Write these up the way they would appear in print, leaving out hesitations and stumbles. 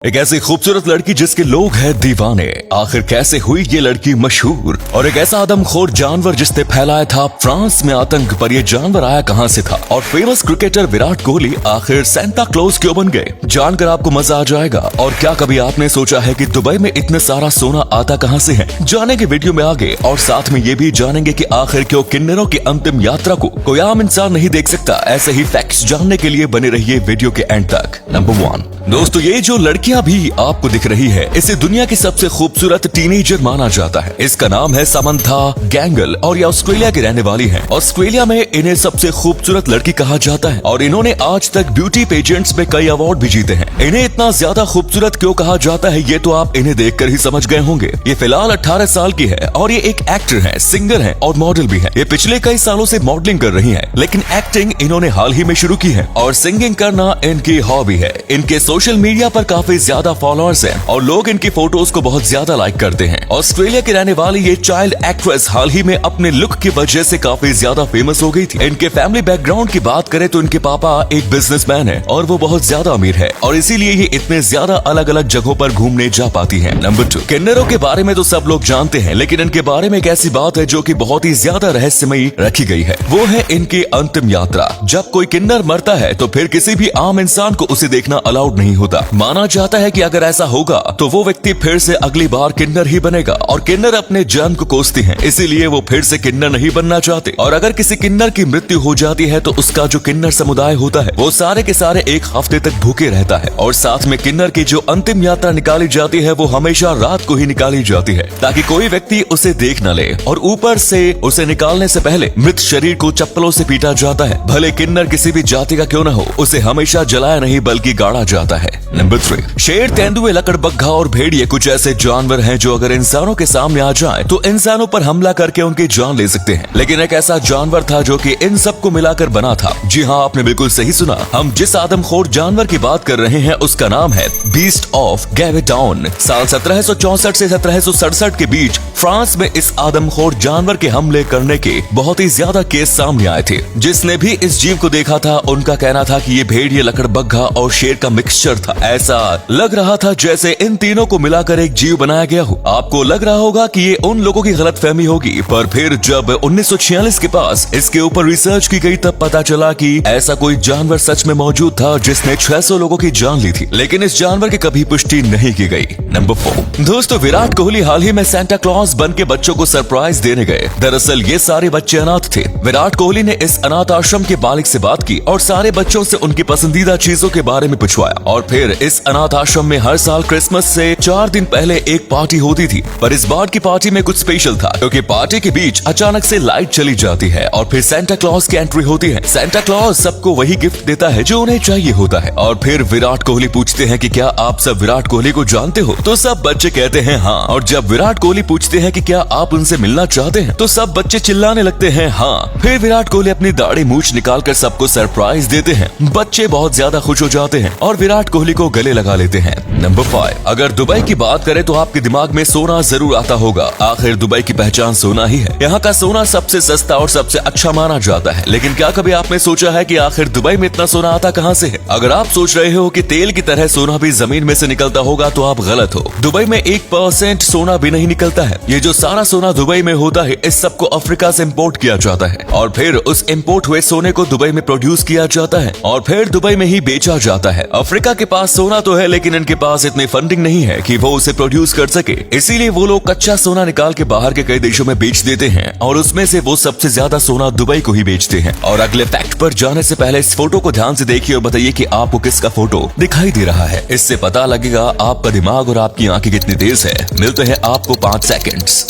एक ऐसी खूबसूरत लड़की जिसके लोग हैं दीवाने। आखिर कैसे हुई ये लड़की मशहूर? और एक ऐसा आदमखोर जानवर जिसने फैलाया था फ्रांस में आतंक, पर ये जानवर आया कहां से था? और फेमस क्रिकेटर विराट कोहली आखिर सेंटा क्लॉज क्यों बन गए? जानकर आपको मजा आ जाएगा। और क्या कभी आपने सोचा है कि दुबई में इतने सारा सोना आता कहां से है? जानेंगे वीडियो में आगे, और साथ में ये भी जानेंगे कि आखिर क्यों किन्नरों की अंतिम यात्रा को कोई आम इंसान नहीं देख सकता। ऐसे ही फैक्ट्स जानने के लिए बने रहिए वीडियो के एंड तक। नंबर 1 दोस्तों, ये जो लड़कियां भी आपको दिख रही है, इसे दुनिया की सबसे खूबसूरत टीनेजर माना जाता है। इसका नाम है समंथा गैंगल और ये ऑस्ट्रेलिया की रहने वाली है। ऑस्ट्रेलिया में इन्हें सबसे खूबसूरत लड़की कहा जाता है और इन्होंने आज तक ब्यूटी पेजेंट्स में कई अवार्ड भी जीते हैं। इन्हें इतना ज्यादा खूबसूरत क्यों कहा जाता है, ये तो आप इन्हें देखकर ही समझ गए होंगे। ये फिलहाल 18 साल की है और ये एक एक्टर है, सिंगर है और मॉडल भी है। ये पिछले कई सालों से मॉडलिंग कर रही है, लेकिन एक्टिंग इन्होंने हाल ही में शुरू की है और सिंगिंग करना इनकी हॉबी है। इनके सोशल मीडिया पर काफी ज्यादा फॉलोअर्स हैं और लोग इनकी फोटोज को बहुत ज्यादा लाइक करते हैं। ऑस्ट्रेलिया की रहने वाली ये चाइल्ड एक्ट्रेस हाल ही में अपने लुक की वजह से काफी ज्यादा फेमस हो गई थी। इनके फैमिली बैकग्राउंड की बात करें तो इनके पापा एक बिजनेसमैन है और वो बहुत ज्यादा अमीर है और इसीलिए ये इतने ज्यादा अलग अलग जगहों पर घूमने जा पाती है। नंबर 2, किन्नरों के बारे में तो सब लोग जानते हैं, लेकिन इनके बारे में एक ऐसी बात है जो कि बहुत ही ज्यादा रहस्यमयी रखी गई है। वो है इनकी अंतिम यात्रा। जब कोई किन्नर मरता है तो फिर किसी भी आम इंसान को उसे देखना अलाउड नहीं होता। माना जाता है कि अगर ऐसा होगा तो वो व्यक्ति फिर से अगली बार किन्नर ही बनेगा और किन्नर अपने जन्म को कोसते हैं, इसीलिए वो फिर से किन्नर नहीं बनना चाहते। और अगर किसी किन्नर की मृत्यु हो जाती है तो उसका जो किन्नर समुदाय होता है वो सारे के सारे एक हफ्ते तक भूखे रहता है। और साथ में किन्नर की जो अंतिम यात्रा निकाली जाती है वो हमेशा रात को ही निकाली जाती है ताकि कोई व्यक्ति उसे देख न ले। और ऊपर से उसे निकालने से पहले मृत शरीर को चप्पलों से पीटा जाता है। भले किन्नर किसी भी जाति का क्यों न हो, उसे हमेशा जलाया नहीं बल्कि गाड़ा जाता है। नंबर 3, शेर, तेंदुए, लकड़बग्घा और भेड़िए कुछ ऐसे जानवर हैं जो अगर इंसानों के सामने आ जाएं तो इंसानों पर हमला करके उनकी जान ले सकते हैं। लेकिन एक ऐसा जानवर था जो कि इन सबको मिलाकर बना था। जी हाँ, आपने बिल्कुल सही सुना। हम जिस आदमखोर जानवर की बात कर रहे हैं उसका नाम है बीस्ट ऑफ गैवेटाउन। साल 1764 से 1767 के बीच फ्रांस में इस आदमखोर जानवर के हमले करने के बहुत ही ज्यादा केस सामने आए थे। जिसने भी इस जीव को देखा था उनका कहना था कि ये भेड़िए, लकड़बग्घा और शेर का मिक्सचर था। ऐसा लग रहा था जैसे इन तीनों को मिलाकर एक जीव बनाया गया हो। आपको लग रहा होगा कि ये उन लोगों की गलतफहमी होगी, पर फिर जब 1946 के पास इसके ऊपर रिसर्च की गई तब पता चला कि ऐसा कोई जानवर सच में मौजूद था जिसने 600 लोगों की जान ली थी। लेकिन इस जानवर की कभी पुष्टि नहीं की गई। नंबर 4 दोस्तों, विराट कोहली हाल ही में सेंटा क्लॉज बन के बच्चों को सरप्राइज देने गए। दरअसल ये सारे बच्चे अनाथ थे। विराट कोहली ने इस अनाथ आश्रम के मालिक से बात की और सारे बच्चों से उनकी पसंदीदा चीजों के बारे में पूछवाया। और फिर इस अनाथ आश्रम में हर साल क्रिसमस से 4 दिन पहले एक पार्टी होती थी, पर इस बार की पार्टी में कुछ स्पेशल था क्योंकि पार्टी के बीच अचानक से लाइट चली जाती है और फिर सेंटा क्लॉज की एंट्री होती है। सेंटा क्लॉज सबको वही गिफ्ट देता है जो उन्हें चाहिए होता है। और फिर विराट कोहली पूछते हैं कि क्या आप सब विराट कोहली को जानते हो? तो सब बच्चे कहते हैं हाँ। और जब विराट कोहली पूछते हैं कि क्या आप उनसे मिलना चाहते हैं तो सब बच्चे चिल्लाने लगते हैं हाँ। फिर विराट कोहली अपनी दाढ़ी मूंछ निकालकर सबको सरप्राइज देते हैं। बच्चे बहुत ज्यादा खुश हो जाते हैं और विराट कोहली को गले लगा लेते हैं। नंबर 5, अगर दुबई की बात करें तो आपके दिमाग में सोना जरूर आता होगा। आखिर दुबई की पहचान सोना ही है। यहाँ का सोना सबसे सस्ता और सबसे अच्छा माना जाता है। लेकिन क्या कभी आपने सोचा है कि आखिर दुबई में इतना सोना आता कहाँ से है? अगर आप सोच रहे हो कि तेल की तरह सोना भी जमीन में से निकलता होगा तो आप गलत हो। दुबई में 1% सोना भी नहीं निकलता है। ये जो सारा सोना दुबई में होता है इस सबको अफ्रीका से इम्पोर्ट किया जाता है और फिर उस इम्पोर्ट हुए सोने को दुबई में प्रोड्यूस किया जाता है और फिर दुबई में ही बेचा जाता है। अफ्रीका के पास सोना तो है लेकिन इनके पास इतनी फंडिंग नहीं है कि वो उसे प्रोड्यूस कर सके, इसीलिए वो लोग कच्चा सोना निकाल के बाहर के कई देशों में बेच देते हैं और उसमें से वो सबसे ज्यादा सोना दुबई को ही बेचते हैं। और अगले फैक्ट पर जाने से पहले इस फोटो को ध्यान से देखिए और बताइए कि आपको किसका फोटो दिखाई दे रहा है। इससे पता लगेगा आपका दिमाग और आपकी आंखें कितनी तेज है। मिलते हैं आपको 5 सेकंड्स।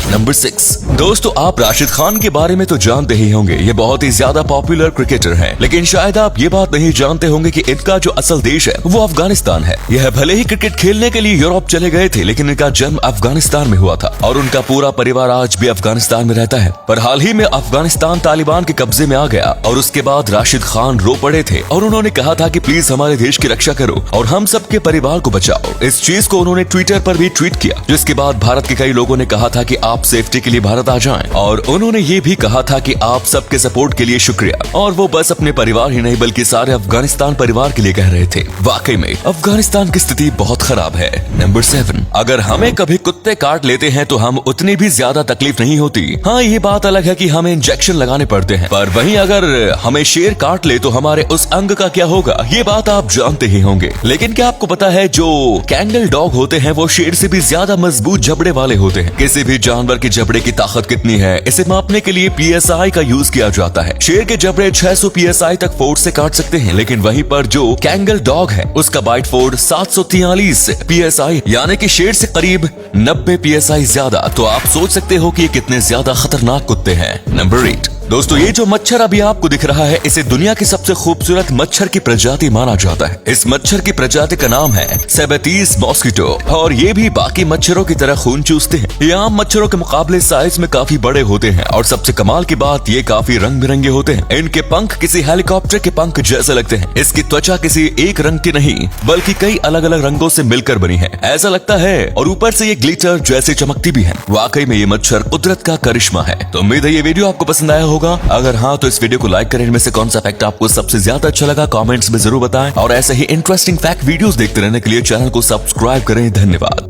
नंबर 6 दोस्तों, आप राशिद खान के बारे में तो जानते ही होंगे। ये बहुत ही ज्यादा पॉपुलर क्रिकेटर हैं, लेकिन शायद आप ये बात नहीं जानते होंगे कि इनका जो असल देश है वो अफगानिस्तान है। यह भले ही क्रिकेट खेलने के लिए यूरोप चले गए थे, लेकिन इनका जन्म अफगानिस्तान में हुआ था और उनका पूरा परिवार आज भी अफगानिस्तान में रहता है। पर हाल ही में अफगानिस्तान तालिबान के कब्जे में आ गया और उसके बाद राशिद खान रो पड़े थे और उन्होंने कहा था कि प्लीज हमारे देश की रक्षा करो और हम सबके परिवार को बचाओ। इस चीज को उन्होंने ट्विटर पर भी ट्वीट किया, जिसके बाद भारत के कई लोगों ने कहा था कि आप आप सेफ्टी के लिए भारत आ जाएं। और उन्होंने ये भी कहा था कि आप सबके सपोर्ट के लिए शुक्रिया, और वो बस अपने परिवार ही नहीं बल्कि सारे अफगानिस्तान परिवार के लिए कह रहे थे। वाकई में अफगानिस्तान की स्थिति बहुत खराब है। नंबर 7, अगर हमें कभी कुत्ते काट लेते हैं तो हम उतनी भी ज्यादा तकलीफ नहीं होती। हाँ, ये बात अलग है कि हमें इंजेक्शन लगाने पड़ते हैं, पर वहीं अगर हमें शेर काट ले तो हमारे उस अंग का क्या होगा, ये बात आप जानते ही होंगे। लेकिन क्या आपको पता है जो कैंगल डॉग होते हैं वो शेर से भी ज्यादा मजबूत जबड़े वाले होते हैं। किसी भी जानवर के जबड़े की ताकत कितनी है इसे मापने के लिए PSI का यूज किया जाता है। शेर के जबड़े 600 PSI तक फोर्स से काट सकते हैं, लेकिन वहीं पर जो कैंगल डॉग है उसका बाइट फोर्स 743 PSI यानी कि शेर से करीब 90 PSI ज्यादा। तो आप सोच सकते हो कि ये कितने ज्यादा खतरनाक कुत्ते हैं। नंबर 8, दोस्तों ये जो मच्छर अभी आपको दिख रहा है इसे दुनिया की सबसे खूबसूरत मच्छर की प्रजाति माना जाता है। इस मच्छर की प्रजाति का नाम है सेबेतीस मॉस्किटो, और ये भी बाकी मच्छरों की तरह खून चूसते हैं। ये आम मच्छरों के मुकाबले साइज में काफी बड़े होते हैं, और सबसे कमाल की बात ये काफी रंग बिरंगे होते हैं। इनके पंख किसी हेलीकॉप्टर के पंख जैसे लगते हैं। इसकी त्वचा किसी एक रंग की नहीं बल्कि कई अलग अलग रंगों से मिलकर बनी है, ऐसा लगता है, और ऊपर से ये ग्लिटर जैसे चमकती भी है। वाकई में ये मच्छर कुदरत का करिश्मा है। तो उम्मीद है ये वीडियो आपको पसंद आया होगा। अगर हाँ तो इस वीडियो को लाइक करें। इनमें से कौन सा फैक्ट आपको सबसे ज्यादा अच्छा लगा कमेंट्स में जरूर बताएं, और ऐसे ही इंटरेस्टिंग फैक्ट वीडियोस देखते रहने के लिए चैनल को सब्सक्राइब करें। धन्यवाद।